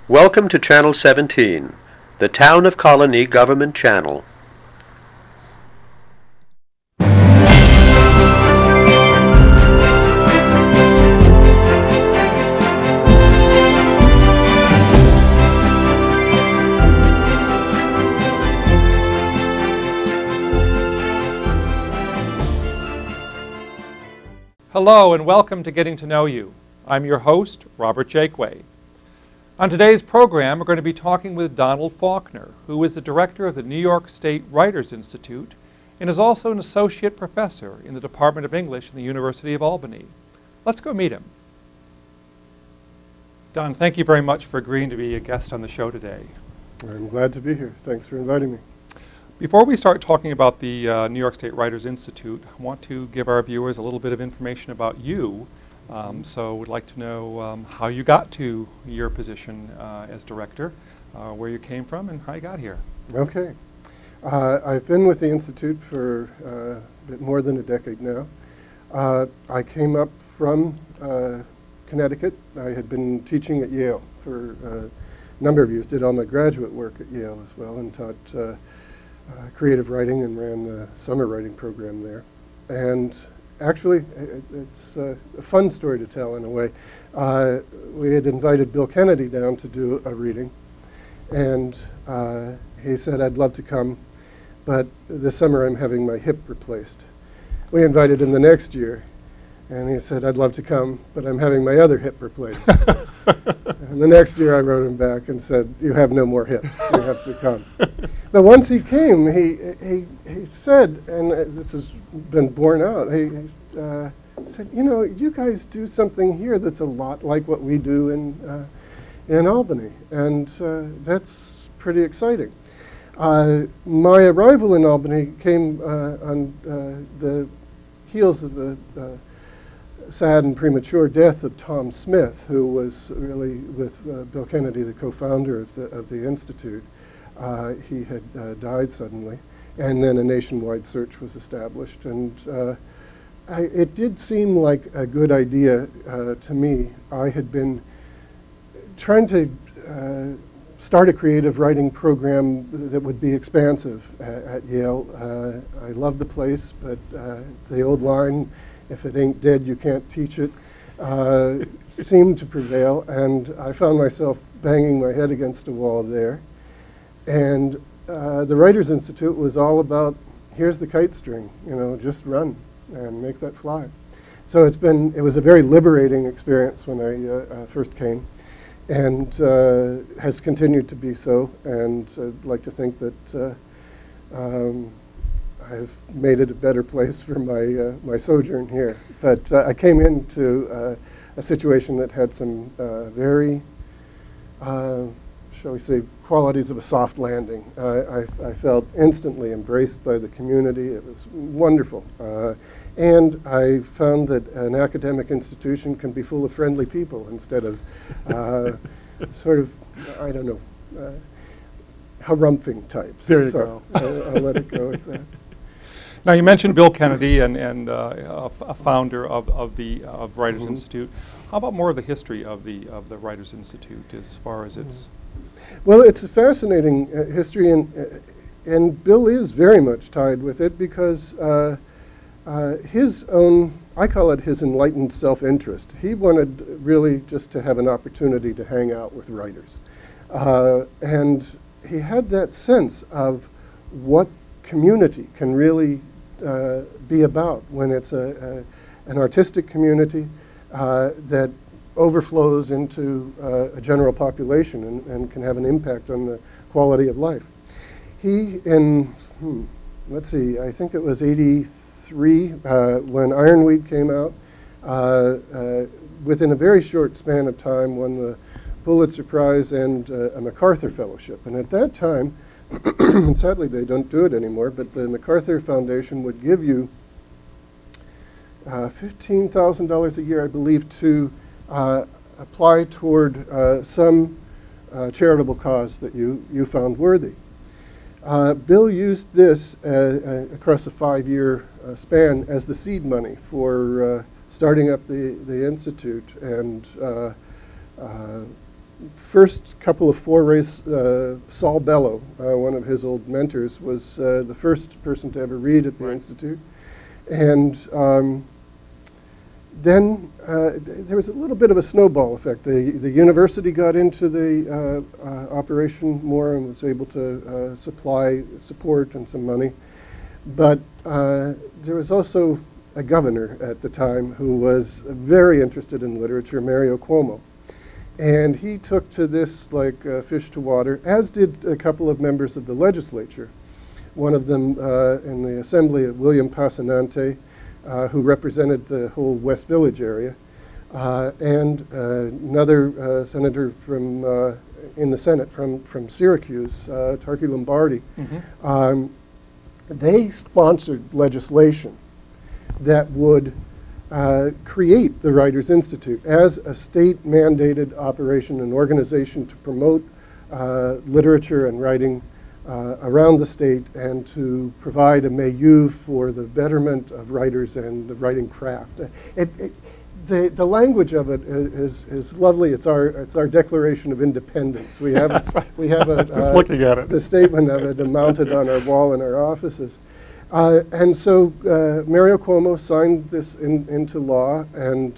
Welcome to Channel 17, the Town of Colonie Government Channel. Hello and welcome to Getting to Know You. I'm your host, Robert Jaquay. On today's program, we're going to be talking with Donald Faulkner, who is the director of the New York State Writers Institute and is also an associate professor in the Department of English in the University of Albany. Let's go meet him. Don, thank you very much for agreeing to be a guest on the show today. I'm glad to be here. Thanks for inviting me. Before we start talking about the New York State Writers Institute, I want to give our viewers a little bit of information about you. So we'd like to know how you got to your position as director, where you came from, and how you got here. Okay. I've been with the Institute for a bit more than a decade now. I came up from Connecticut. I had been teaching at Yale for a number of years, did all my graduate work at Yale as well, and taught creative writing and ran the summer writing program there. And actually, it's a fun story to tell in a way. We had invited Bill Kennedy down to do a reading, and he said, I'd love to come, but this summer I'm having my hip replaced. We invited him the next year, and he said, I'd love to come, but I'm having my other hip replaced. And the next year I wrote him back and said, you have no more hips, you have to come. But once he came, he said, and this has been borne out, he said, you know, you guys do something here that's a lot like what we do in Albany, and that's pretty exciting. My arrival in Albany came on the heels of the sad and premature death of Tom Smith, who was really, with Bill Kennedy, the co-founder of the Institute. He had died suddenly, and then a nationwide search was established. And it did seem like a good idea to me. I had been trying to start a creative writing program that would be expansive at Yale. I love the place, but the old line, if it ain't dead, you can't teach it, seemed to prevail, and I found myself banging my head against a wall there. And the Writers Institute was all about, here's the kite string, you know, just run and make that fly. So it was a very liberating experience when I first came, and has continued to be so, and I'd like to think that I've made it a better place for my sojourn here. But I came into a situation that had some very, shall we say, qualities of a soft landing. I felt instantly embraced by the community. It was wonderful. And I found that an academic institution can be full of friendly people instead of sort of, I don't know, harumphing types. There you go. I'll let it go with that. Now, you mentioned Bill Kennedy and a founder of Writers Institute. How about more of the history of the Writers Institute as far as its... Well, it's a fascinating history, and Bill is very much tied with it because his own, I call it his enlightened self-interest. He wanted really just to have an opportunity to hang out with writers. And he had that sense of what community can really be about when it's an artistic community that overflows into a general population and can have an impact on the quality of life. He, let's see, I think it was 83 when Ironweed came out, within a very short span of time won the Pulitzer Prize and a MacArthur Fellowship. And at that time, and sadly they don't do it anymore, but the MacArthur Foundation would give you $15,000 a year, I believe, to apply toward some charitable cause that you found worthy. Bill used this across a 5-year span as the seed money for starting up the Institute, and first couple of forays, Saul Bellow, one of his old mentors, was the first person to ever read at the Institute. And then there was a little bit of a snowball effect. The university got into the operation more and was able to supply support and some money. But there was also a governor at the time who was very interested in literature, Mario Cuomo. And he took to this like fish to water, as did a couple of members of the legislature. One of them in the assembly, William Passanante, who represented the whole West Village area, and another senator from in the Senate from Syracuse, Tarky Lombardi. They sponsored legislation that would create the Writers' Institute as a state-mandated operation, an organization to promote literature and writing around the state and to provide a milieu for the betterment of writers and the writing craft. The language of it is lovely. It's our Declaration of Independence. We have Just looking at it. The statement of it mounted on our wall in our offices. And so Mario Cuomo signed this into law, and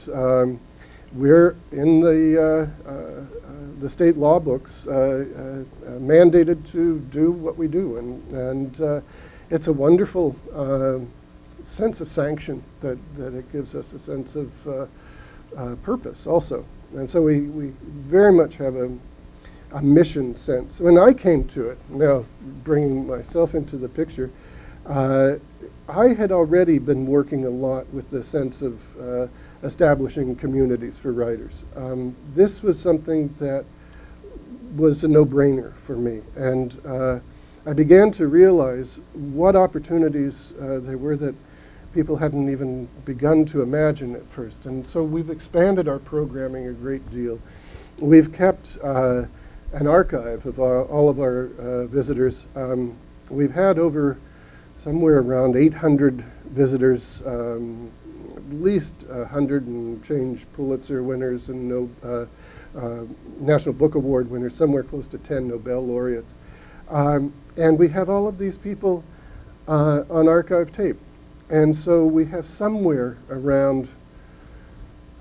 we're in the state law books mandated to do what we do, and it's a wonderful sense of sanction that it gives us, a sense of purpose also. And so we very much have a mission sense. When I came to it, now bringing myself into the picture, I had already been working a lot with the sense of establishing communities for writers. This was something that was a no-brainer for me, and I began to realize what opportunities there were that people hadn't even begun to imagine at first. And so we've expanded our programming a great deal. We've kept an archive of all of our visitors. We've had over somewhere around 800 visitors, at least 100 and change Pulitzer winners and National Book Award winners, somewhere close to 10 Nobel laureates. And we have all of these people on archive tape. And so we have somewhere around,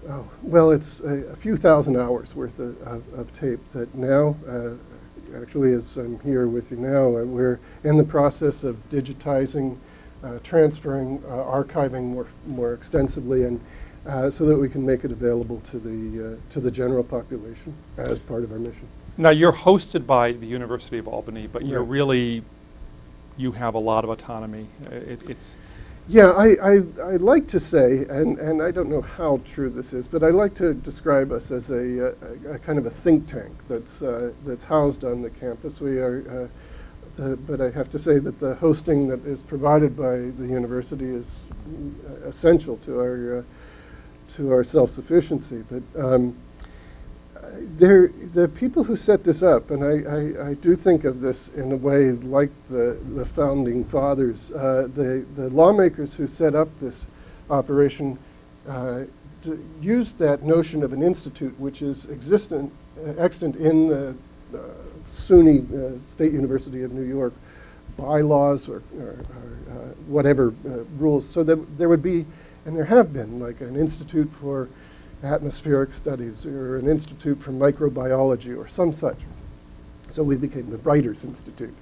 it's a few thousand hours worth of tape that now, actually as I'm here with you now, we're in the process of digitizing, transferring, archiving more extensively, and so that we can make it available to the general population as part of our mission. Now you're hosted by the University of Albany, but you're Right. you have a lot of autonomy. Yeah, I like to say, and I don't know how true this is, but I like to describe us as a kind of a think tank that's housed on the campus. We are, but I have to say that the hosting that is provided by the university is essential to our self-sufficiency. But the people who set this up, and I do think of this in a way like the founding fathers, the lawmakers who set up this operation used that notion of an institute, which is extant in the SUNY, State University of New York, bylaws or whatever rules, so that there would be, and there have been, like an institute for atmospheric studies or an institute for microbiology or some such. So we became the Writers' Institute,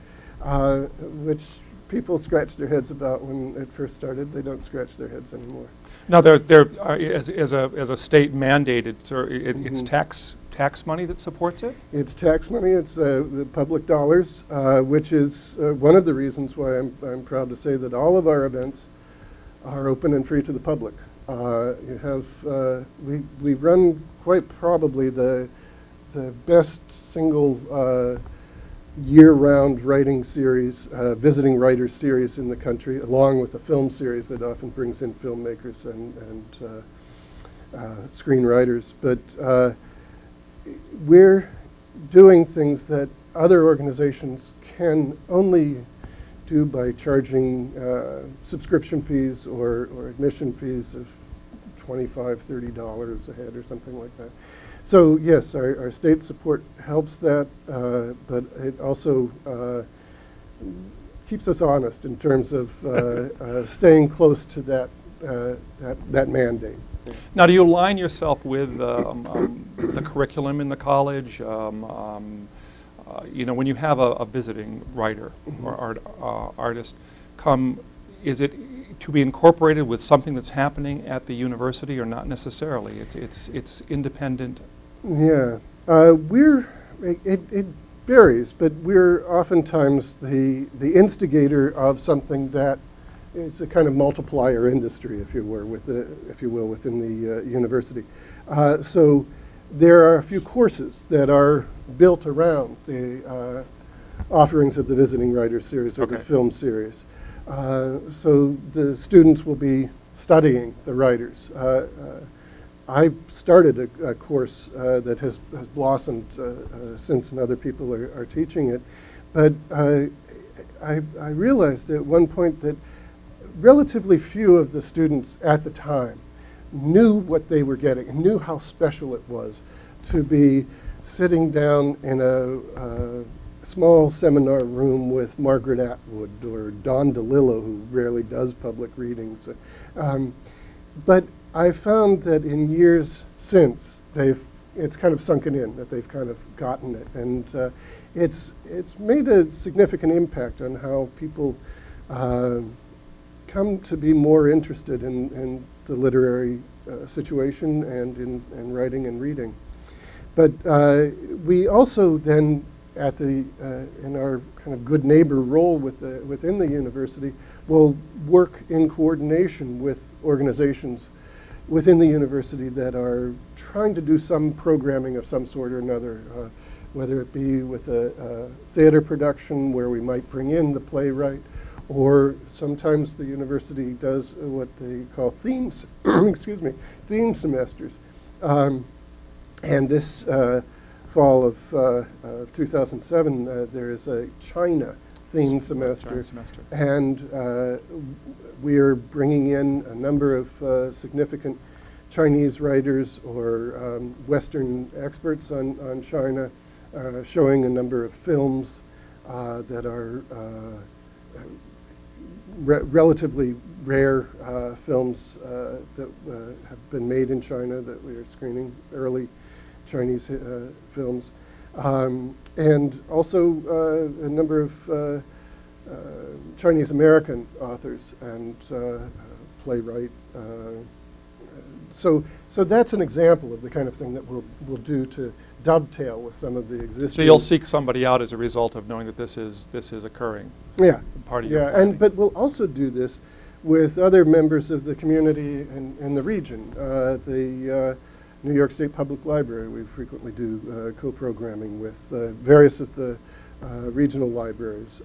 which people scratched their heads about when it first started. They don't scratch their heads anymore. Now, as a state mandated, so it's tax money that supports it? It's tax money. It's the public dollars, which is one of the reasons why I'm proud to say that all of our events are open and free to the public. We run quite probably the best single year-round writing series, visiting writers series in the country, along with a film series that often brings in filmmakers and screenwriters. But we're doing things that other organizations can only do by charging subscription fees or admission fees of $25, $30 a head or something like that. So yes, our state support helps that, but it also keeps us honest in terms of staying close to that mandate. Now, do you align yourself with the curriculum in the college? You know, when you have a visiting writer or artist come, is it to be incorporated with something that's happening at the university, or not necessarily? It's independent. Yeah, it varies, but we're oftentimes the instigator of something that it's a kind of multiplier industry, if you will, within the university. So there are a few courses that are built around the offerings of the Visiting Writers Series or the film series. So the students will be studying the writers. I started a course that has blossomed since, and other people are teaching it. But I realized at one point that relatively few of the students at the time knew what they were getting, and knew how special it was to be sitting down in a small seminar room with Margaret Atwood or Don DeLillo, who rarely does public readings. But I found that in years since, it's kind of sunken in, that they've kind of gotten it. And it's made a significant impact on how people come to be more interested in the literary situation and in writing and reading. But we also then, in our kind of good neighbor role within the university, will work in coordination with organizations within the university that are trying to do some programming of some sort or another, whether it be with a theater production where we might bring in the playwright, or sometimes the university does what they call themes, theme semesters. And this fall of 2007, there is a China theme semester. And we are bringing in a number of significant Chinese writers or Western experts on China, showing a number of films that are relatively rare films that have been made in China that we are screening, early Chinese films, and also a number of Chinese American authors and playwright. So that's an example of the kind of thing that we'll do to dovetail with some of the existing. So you'll seek somebody out as a result of knowing that this is occurring. Yeah. Part of your planning. But we'll also do this with other members of the community in the region. The New York State Public Library, we frequently do co-programming with various of the regional libraries.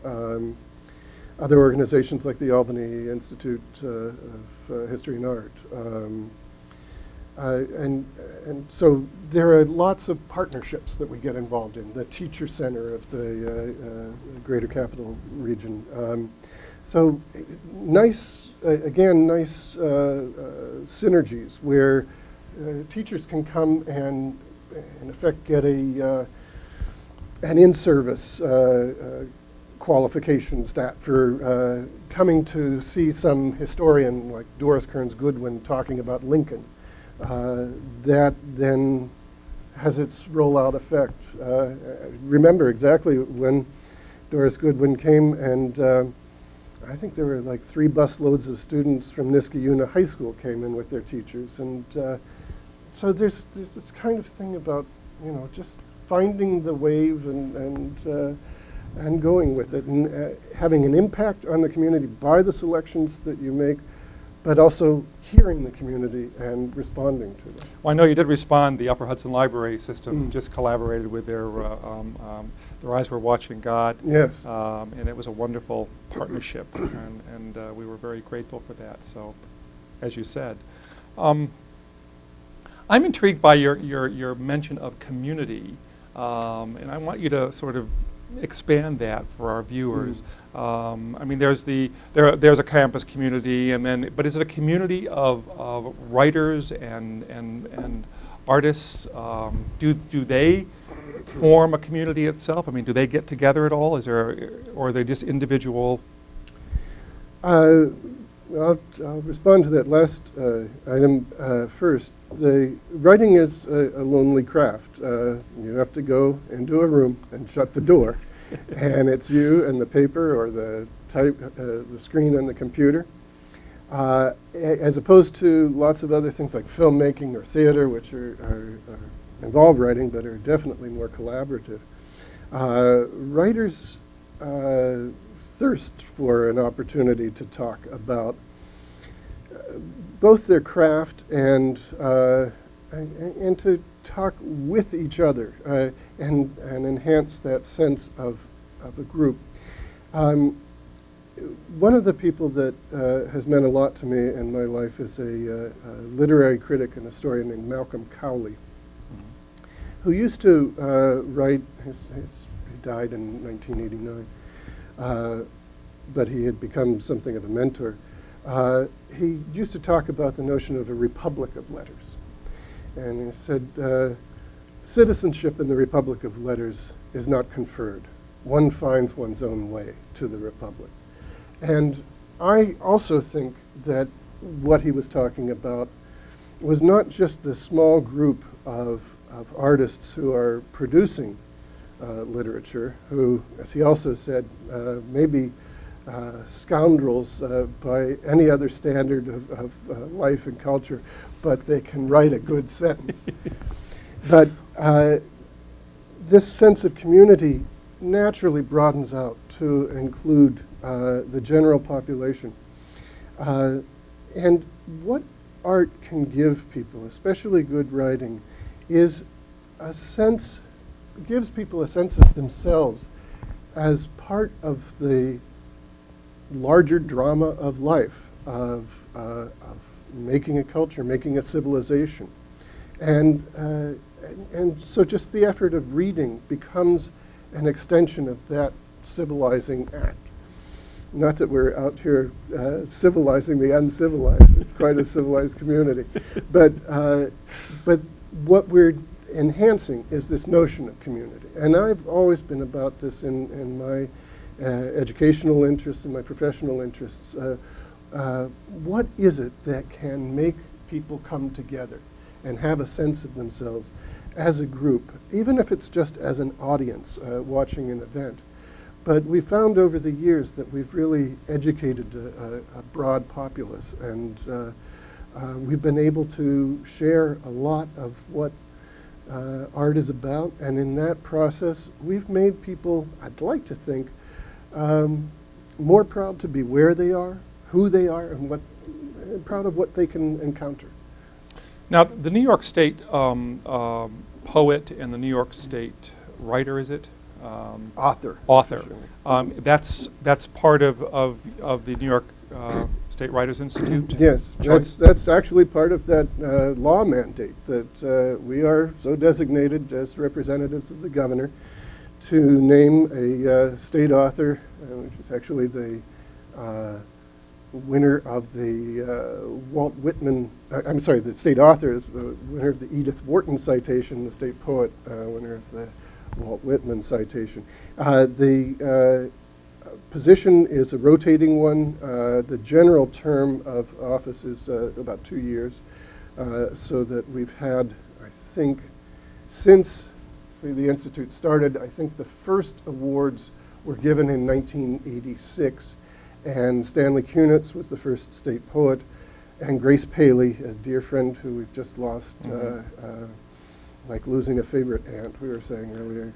Other organizations like the Albany Institute of History and Art. And so there are lots of partnerships that we get involved in, the teacher center of the Greater Capital Region. So nice synergies where teachers can come and in effect get an in-service qualification stat for coming to see some historian like Doris Kearns Goodwin talking about Lincoln. That then has its rollout effect. Remember exactly when Doris Goodwin came, and I think there were like 3 busloads of students from Niskayuna High School came in with their teachers, and so there's this kind of thing about just finding the wave and going with it, and having an impact on the community by the selections that you make, but also hearing the community and responding to them. Well, I know you did respond. The Upper Hudson Library System just collaborated with their Eyes Were Watching God. Yes. And it was a wonderful partnership, and we were very grateful for that. So, as you said. I'm intrigued by your mention of community, and I want you to sort of expand that for our viewers. I mean, there's a campus community, but is it a community of writers and artists, do they form a community itself? I mean, do they get together at all? Or are they just individual? I'll respond to that last item first. The writing is a lonely craft. You have to go into a room and shut the door, and it's you and the paper or the screen on the computer, as opposed to lots of other things like filmmaking or theater, which are involve writing but are definitely more collaborative. Writers thirst for an opportunity to talk about both their craft and to talk with each other and enhance that sense of a group. One of the people that has meant a lot to me in my life is a literary critic and historian named Malcolm Cowley, who used to write. He died in 1989. But he had become something of a mentor. He used to talk about the notion of a republic of letters. And he said, citizenship in the republic of letters is not conferred. One finds one's own way to the republic. And I also think that what he was talking about was not just the small group of artists who are producing literature, who, as he also said, maybe scoundrels by any other standard of life and culture, but they can write a good sentence. But this sense of community naturally broadens out to include the general population. And what art can give people, especially good writing, is gives people a sense of themselves as part of the larger drama of life, of making a culture, making a civilization. And so just the effort of reading becomes an extension of that civilizing act. Not that we're out here civilizing the uncivilized. It's quite a civilized community. But what we're enhancing is this notion of community. And I've always been about this in my educational interests and my professional interests. What is it that can make people come together and have a sense of themselves as a group, even if it's just as an audience watching an event? But we found over the years that we've really educated a broad populace, and we've been able to share a lot of what art is about, and in that process we've made people, I'd like to think, more proud to be where they are, who they are, and proud of what they can encounter. Now, the New York State poet and the New York State writer, is it? Author. That's part of the New York State Writers Institute? Yes, that's actually part of that law mandate, that we are so designated as representatives of the governor to name a state author, which is actually the winner of the Walt Whitman, I'm sorry, the state author is the winner of the Edith Wharton citation, the state poet winner of the Walt Whitman citation. The position is a rotating one. The general term of office is about 2 years, so that we've had, I think, since the Institute started, I think the first awards were given in 1986, and Stanley Kunitz was the first state poet, and Grace Paley, a dear friend who we've just lost, like losing a favorite aunt, we were saying earlier,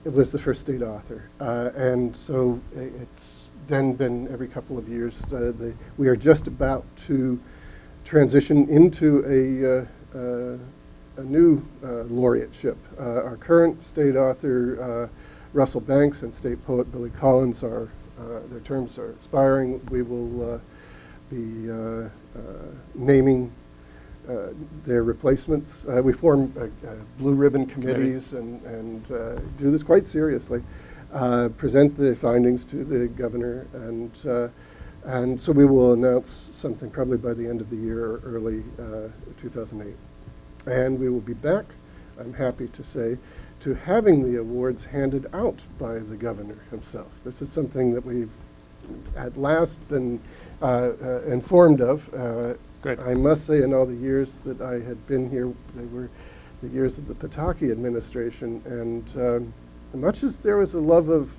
it was the first state author. And so it's then been every couple of years. We are just about to transition into a new laureateship. Our current state author, Russell Banks, and state poet Billy Collins, their terms are expiring. We will be naming their replacements. We form blue ribbon committees and do this quite seriously. Present the findings to the governor, and so we will announce something probably by the end of the year or early 2008. And we will be back, I'm happy to say, to having the awards handed out by the governor himself. This is something that we've at last been informed of. Good. I must say, in all the years that I had been here, they were the years of the Pataki administration, and much as there was a love of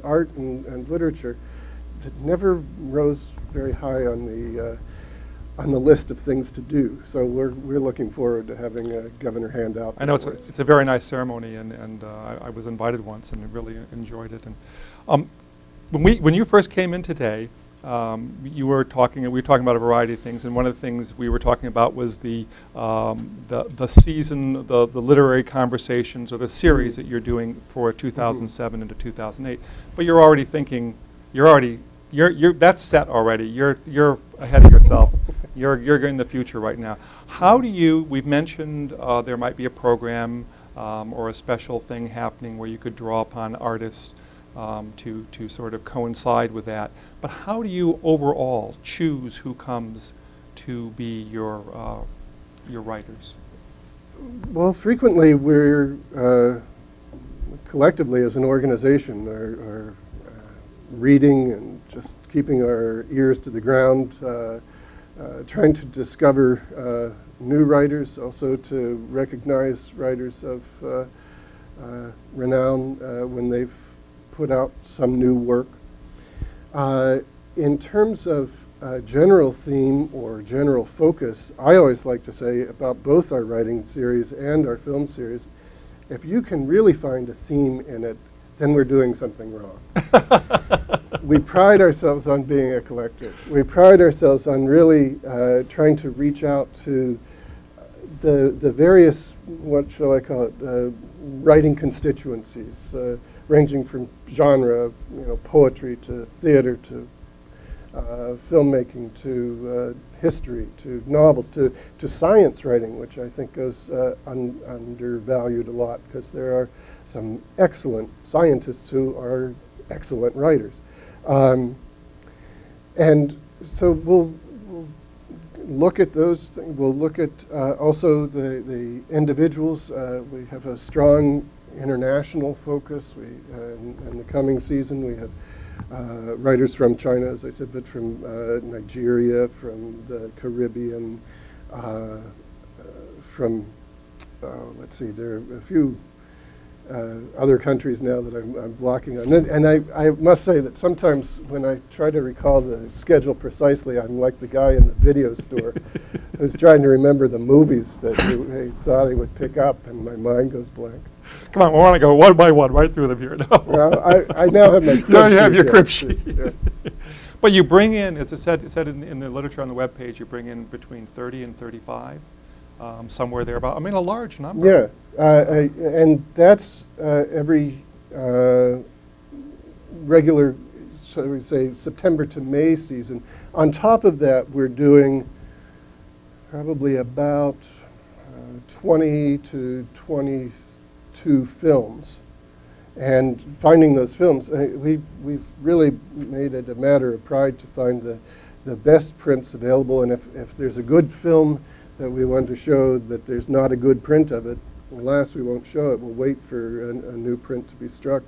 art and literature, it never rose very high on the list of things to do. So we're looking forward to having a governor hand out. I know it's a very nice ceremony, and I was invited once and really enjoyed it. And when you first came in today, we were talking about a variety of things, and one of the things we were talking about was the season, the literary conversations, or the series that you're doing for 2007 into 2008. But you're already thinking, that's set already. You're ahead of yourself. You're in the future right now. How do you? We've mentioned there might be a program or a special thing happening where you could draw upon artists to sort of coincide with that. But how do you overall choose who comes to be your writers? Well, frequently we're collectively as an organization are reading and just keeping our ears to the ground, trying to discover new writers, also to recognize writers of renown when they've put out some new work. In terms of general theme or general focus, I always like to say about both our writing series and our film series, if you can really find a theme in it, then we're doing something wrong. We pride ourselves on being a collective. We pride ourselves on really trying to reach out to the various, what shall I call it, writing constituencies, ranging from genre, poetry to theater to filmmaking to history to novels to science writing, which I think goes undervalued a lot because there are some excellent scientists who are excellent writers. And so we'll look at those things. We'll look at also the individuals. We have a strong international focus. In the coming season, we have writers from China, as I said, but from Nigeria, from the Caribbean, from, let's see, there are a few other countries now that I'm blocking on. And I must say that sometimes when I try to recall the schedule precisely, I'm like the guy in the video store who's trying to remember the movies that he thought he would pick up, and my mind goes blank. Come on, we want to go one by one right through them here. No. Well, I now have my crib sheet. No, you have your crib here. sheet. Yeah. But you bring in, as it said in the literature on the webpage, you bring in between 30 and 35, somewhere there about. I mean, a large number. Yeah, and that's every regular, so we say September to May season. On top of that, we're doing probably about 20 to 22 films. And finding those films, we've really made it a matter of pride to find the best prints available. And if there's a good film that we want to show that there's not a good print of it, alas, we won't show it. We'll wait for a new print to be struck.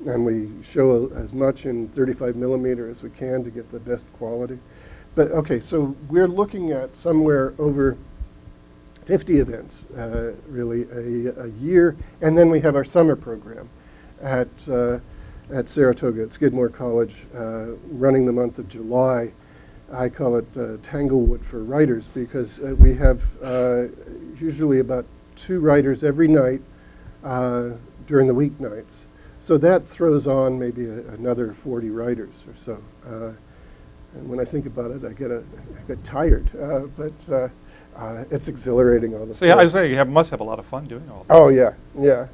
And we show as much in 35 millimeter as we can to get the best quality. But okay, so we're looking at somewhere over 50 events, really, a year. And then we have our summer program at Saratoga, at Skidmore College, running the month of July. I call it Tanglewood for writers because we have usually about 2 writers every night during the weeknights. So that throws on maybe another 40 writers or so. And when I think about it, I get tired. But it's exhilarating all the time. So yeah, I was saying you must have a lot of fun doing all this. Oh yeah, yeah.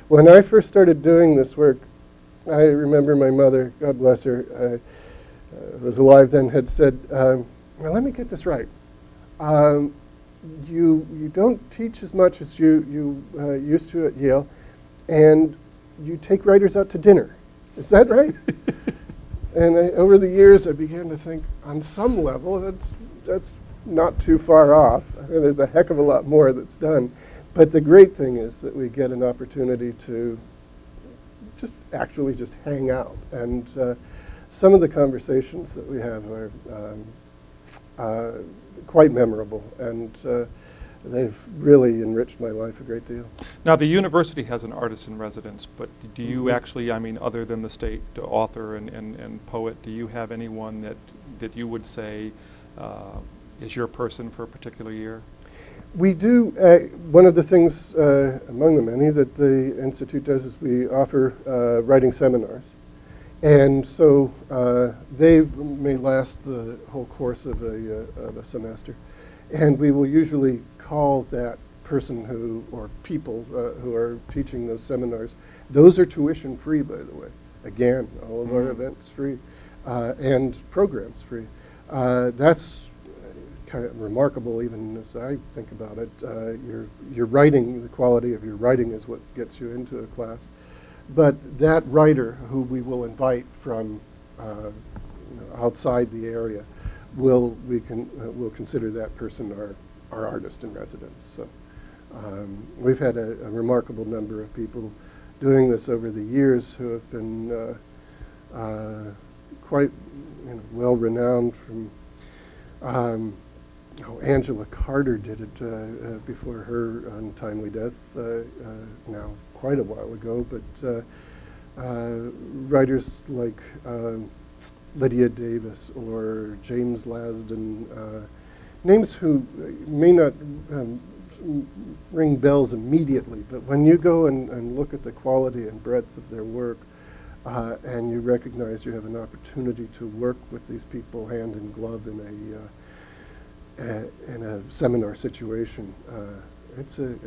When I first started doing this work, I remember my mother, God bless her, was alive then, had said, well, let me get this right. You don't teach as much as you used to at Yale, and you take writers out to dinner. Is that right? And over the years, I began to think, on some level, that's not too far off. I mean, there's a heck of a lot more that's done. But the great thing is that we get an opportunity to actually just hang out. And some of the conversations that we have are quite memorable, and they've really enriched my life a great deal. Now, the university has an artist in residence, but do you actually, I mean, other than the state author and poet, do you have anyone that you would say is your person for a particular year? We do. One of the things among the many that the Institute does is we offer writing seminars. And so they may last the whole course of a semester. And we will usually call that person or people who are teaching those seminars. Those are tuition free, by the way. Again, all of our events free and programs free. That's kind of remarkable, even as I think about it. Your writing, the quality of your writing is what gets you into a class. But that writer who we will invite from outside the area, we'll consider that person our artist in residence. So we've had a remarkable number of people doing this over the years who have been quite well renowned. From Angela Carter did it before her untimely death now quite a while ago, but writers like Lydia Davis or James Lasden, names who may not ring bells immediately, but when you go and look at the quality and breadth of their work, and you recognize you have an opportunity to work with these people hand in glove in a seminar situation, it's an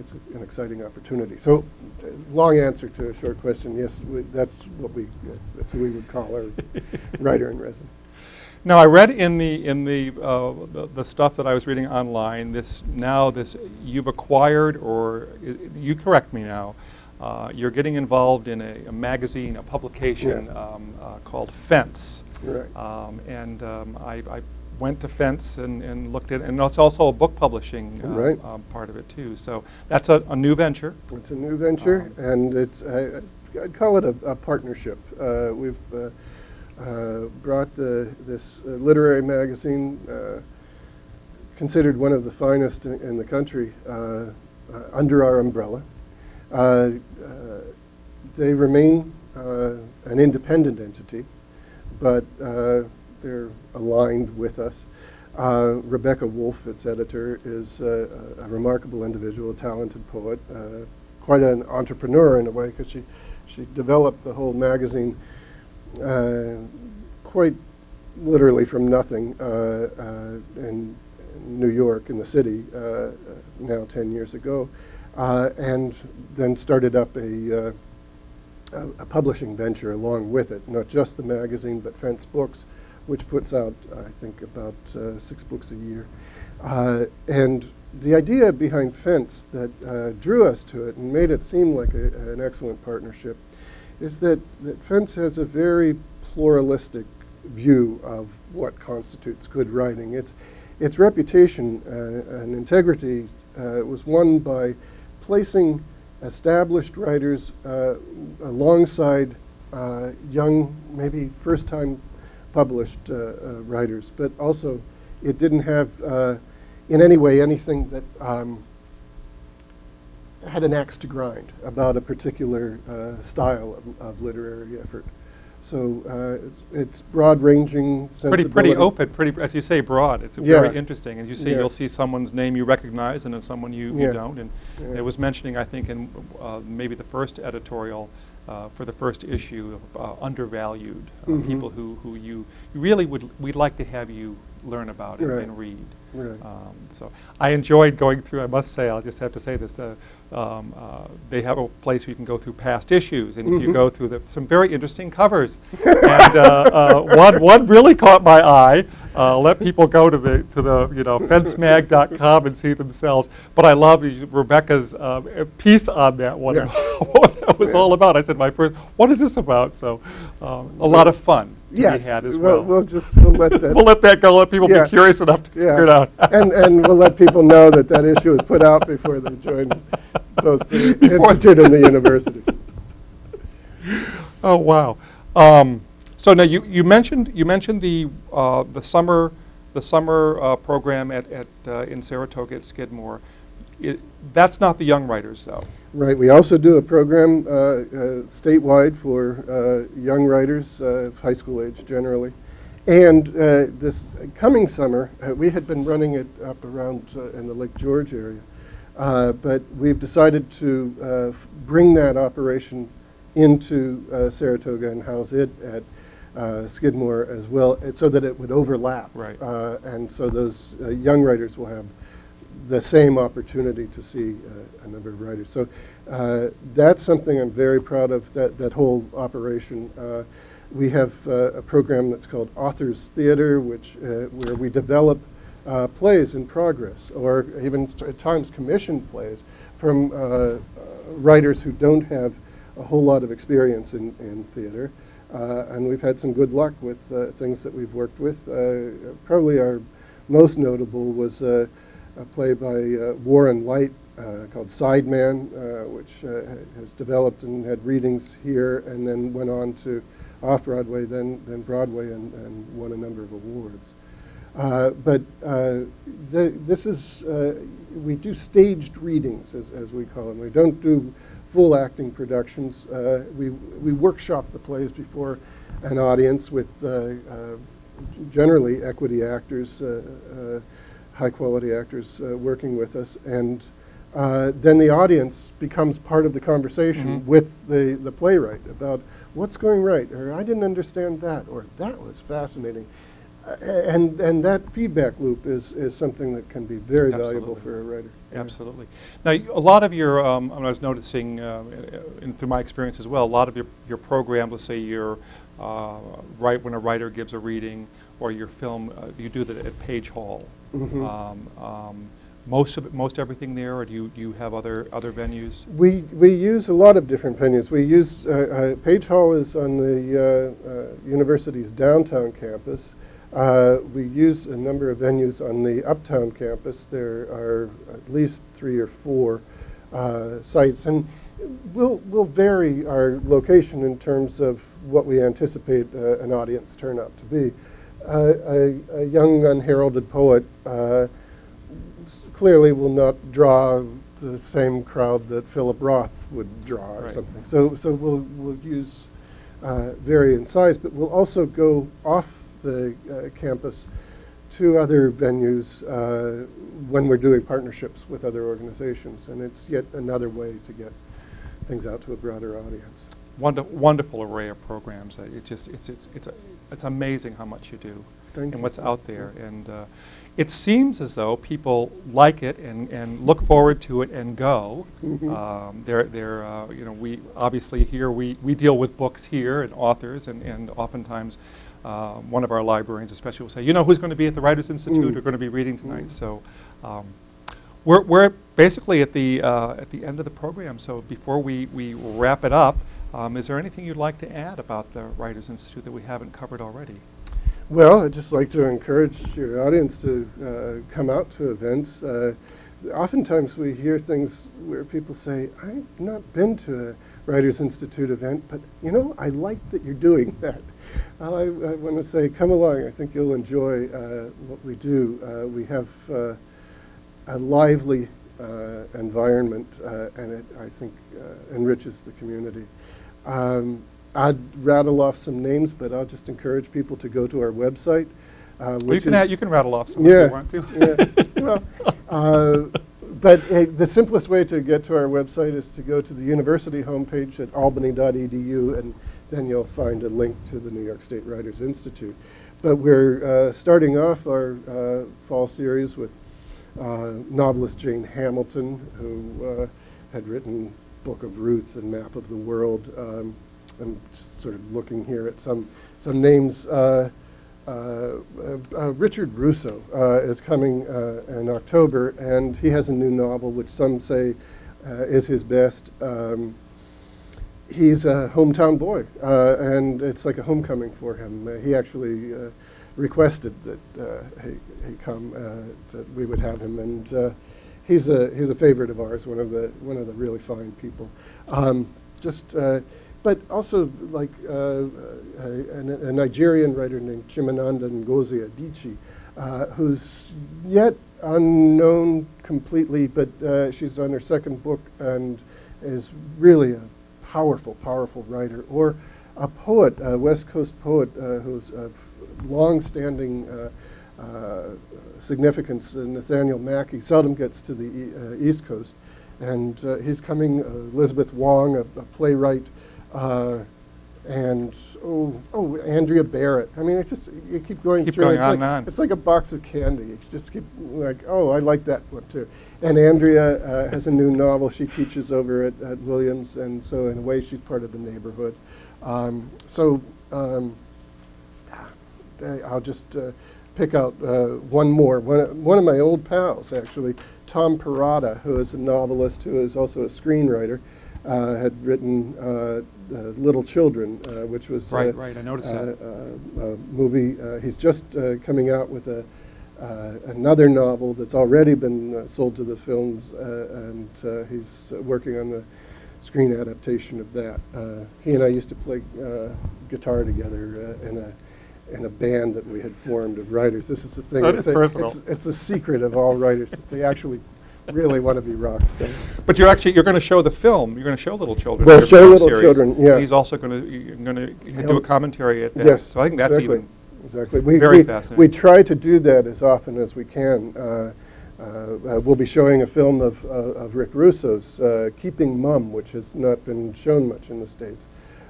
exciting opportunity. So, long answer to a short question. Yes, that's who we would call our writer in residence. Now, I read in the stuff that I was reading online, this you've acquired, or you correct me now, you're getting involved in a magazine, a publication called Fence. Right. I went to Fence and looked at it, and it's also a book publishing part of it too. So that's a new venture. It's a new venture, and it's I'd call it a partnership. We've brought this literary magazine, considered one of the finest in the country, under our umbrella. They remain an independent entity, but they're aligned with us. Rebecca Wolf, its editor, is a remarkable individual, a talented poet, quite an entrepreneur in a way, because she developed the whole magazine quite literally from nothing in New York, in the city, now 10 years ago, and then started up a publishing venture along with it, not just the magazine, but Fence Books, which puts out, I think, about 6 books a year. And the idea behind Fence that drew us to it and made it seem like an excellent partnership is that Fence has a very pluralistic view of what constitutes good writing. Its reputation and integrity was won by placing established writers alongside young, maybe first-time published writers, but also it didn't have in any way anything that had an axe to grind about a particular style of literary effort. So it's broad-ranging sensibility. Pretty open, as you say, broad. It's very interesting. And you see, you'll see someone's name you recognize, and then someone you don't. And it was mentioning, I think, in maybe the first editorial for the first issue of undervalued people who you really we'd like to have you learn about and read. Right. So I enjoyed going through, I must say, I'll just have to say this, they have a place where you can go through past issues, and if you go through some very interesting covers. And one really caught my eye. Let people go to the fencemag.com and see themselves. But I love Rebecca's piece on that one, what that was all about. I said, what is this about? So a lot of fun. Yes, be had as well. We'll let that. We'll let that go. Let people Yeah. be curious enough to figure it out. and we'll let people know that issue was put out before they joined both the institute and the university. Oh wow! So now you mentioned the summer program in Saratoga at Skidmore. That's not the young writers though. Right. We also do a program statewide for young writers, high school age generally. And this coming summer, we had been running it up around in the Lake George area. But we've decided to bring that operation into Saratoga and house it at Skidmore as well, so that it would overlap. Right. And so those young writers will have the same opportunity to see a number of writers. So that's something I'm very proud of, that whole operation. We have a program that's called Authors Theater, where we develop plays in progress, or even at times commissioned plays from writers who don't have a whole lot of experience in theater. And we've had some good luck with things that we've worked with. Probably our most notable was a play by Warren Light called Sideman, which has developed and had readings here and then went on to off-Broadway, then Broadway, and won a number of awards. This is, we do staged readings, as we call them. We don't do full acting productions. We workshop the plays before an audience with generally equity actors, high-quality actors working with us, and then the audience becomes part of the conversation with the playwright about what's going right, or I didn't understand that, or that was fascinating. And that feedback loop is something that can be very valuable for a writer. Absolutely. Now, a lot of your, I was noticing through my experience as well, a lot of your program, let's say your when a writer gives a reading, or your film, you do that at Page Hall. Most everything there, or do you have other venues? We use a lot of different venues. We use Page Hall is on the university's downtown campus. We use a number of venues on the uptown campus. There are at least 3 or 4 sites, and we'll vary our location in terms of what we anticipate an audience turnout to be. A young unheralded poet clearly will not draw the same crowd that Philip Roth would draw or something. So we'll use vary in size, but we'll also go off the campus to other venues when we're doing partnerships with other organizations, and it's yet another way to get things out to a broader audience. Wonderful array of programs. It's amazing how much you do and what's out there, and it seems as though people like it and look forward to it and go. We obviously here we deal with books here and authors, and oftentimes one of our librarians especially will say, you know who's going to be at the Writers Institute or going to be reading tonight. So we're basically at the end of the program. So before we wrap it up, is there anything you'd like to add about the Writers Institute that we haven't covered already? Well, I'd just like to encourage your audience to come out to events. Oftentimes we hear things where people say, I've not been to a Writers Institute event, but you know, I like that you're doing that. I want to say, come along. I think you'll enjoy what we do. We have a lively environment, and it, I think, enriches the community. I'd rattle off some names, but I'll just encourage people to go to our website. You can rattle off some if you want to. But the simplest way to get to our website is to go to the university homepage at albany.edu, and then you'll find a link to the New York State Writers Institute. But we're starting off our fall series with novelist Jane Hamilton, who had written Book of Ruth and Map of the World. I'm just sort of looking here at some names. Richard Russo is coming in October, and he has a new novel which some say is his best. he's a hometown boy, and it's like a homecoming for him. He actually requested that he come, that we would have him, and he's a favorite of ours. One of the really fine people. But also like a Nigerian writer named Chimamanda Ngozi Adichie, who's yet unknown completely, but she's on her second book and is really a powerful, powerful writer. Or a poet, a West Coast poet who's of long-standing significance, Nathaniel Mackey, seldom gets to the East Coast. And he's coming, Elizabeth Wong, a playwright, and Andrea Barrett. I mean, you keep going through. Going it's on like, and on. It's like a box of candy. You just keep like, oh, I like that one too. And Andrea has a new novel she teaches over at Williams, and so in a way she's part of the neighborhood. I'll just pick out one more. One of my old pals, actually, Tom Perrotta, who is a novelist who is also a screenwriter, had written Little Children, which was Right, I noticed that. a movie. He's just coming out with another novel that's already been sold to the films, and he's working on the screen adaptation of that. He and I used to play guitar together in a band that we had formed of writers. This is the thing. That is personal. It's a secret of all writers that they actually really want to be rock stars. But you're going to show the film. You're going to show Little Children. We'll your show film Little series. Children, yeah. And he's also going to do a commentary at that. Yes, So I think that's exactly. even Exactly. very fascinating. We try to do that as often as we can. We'll be showing a film of Rick Russo's, Keeping Mum, which has not been shown much in the States.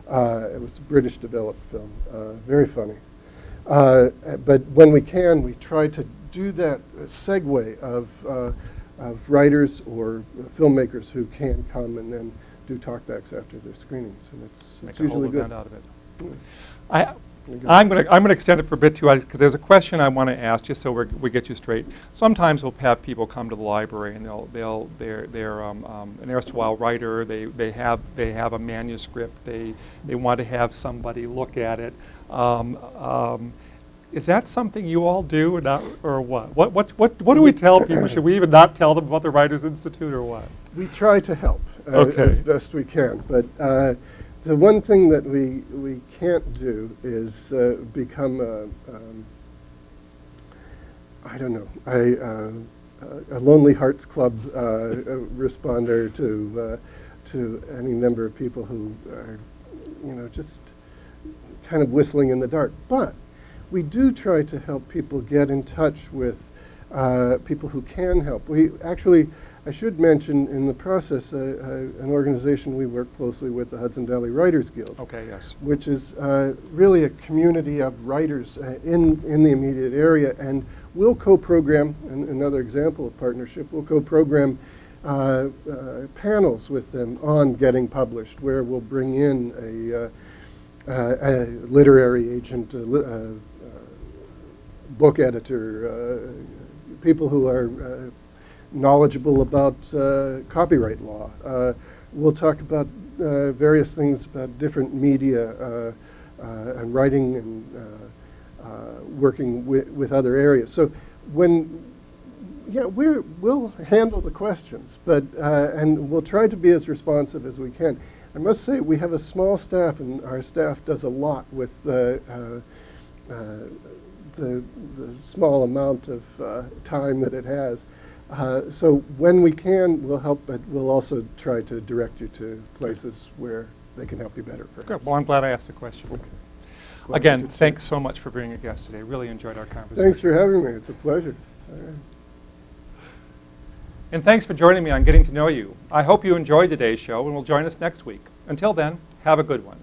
It was a British-developed film, very funny. But when we can, we try to do that segue of writers or filmmakers who can come and then do talkbacks after their screenings, and it's usually good. Make a whole event out of it. I'm going to extend it for a bit too, because there's a question I want to ask, just so we get you straight. Sometimes we'll have people come to the library, and they're an erstwhile writer. They have a manuscript. They want to have somebody look at it. Is that something you all do, or what? What do we tell people? Should we even not tell them about the Writers Institute, or what? We try to help Okay. as best we can, but the one thing that we can't do is become a Lonely Hearts Club responder to any number of people who are, just kind of whistling in the dark. But we do try to help people get in touch with people who can help. We actually, I should mention, in the process, an organization we work closely with, the Hudson Valley Writers Guild. Okay, yes. Which is really a community of writers in the immediate area, and we'll co-program, another example of partnership, we'll co-program panels with them on getting published, where we'll bring in a literary agent, book editor, people who are knowledgeable about copyright law. We'll talk about various things about different media and writing and working with other areas. So we'll handle the questions, but and we'll try to be as responsive as we can. I must say we have a small staff, and our staff does a lot with the small amount of time that it has. So when we can, we'll help, but we'll also try to direct you to places where they can help you better. Perhaps. Good. Well, I'm glad I asked the question. Okay. Well, Again, thanks so much for being a guest today. Really enjoyed our conversation. Thanks for having me. It's a pleasure. All right. And thanks for joining me on Getting to Know You. I hope you enjoyed today's show and will join us next week. Until then, have a good one.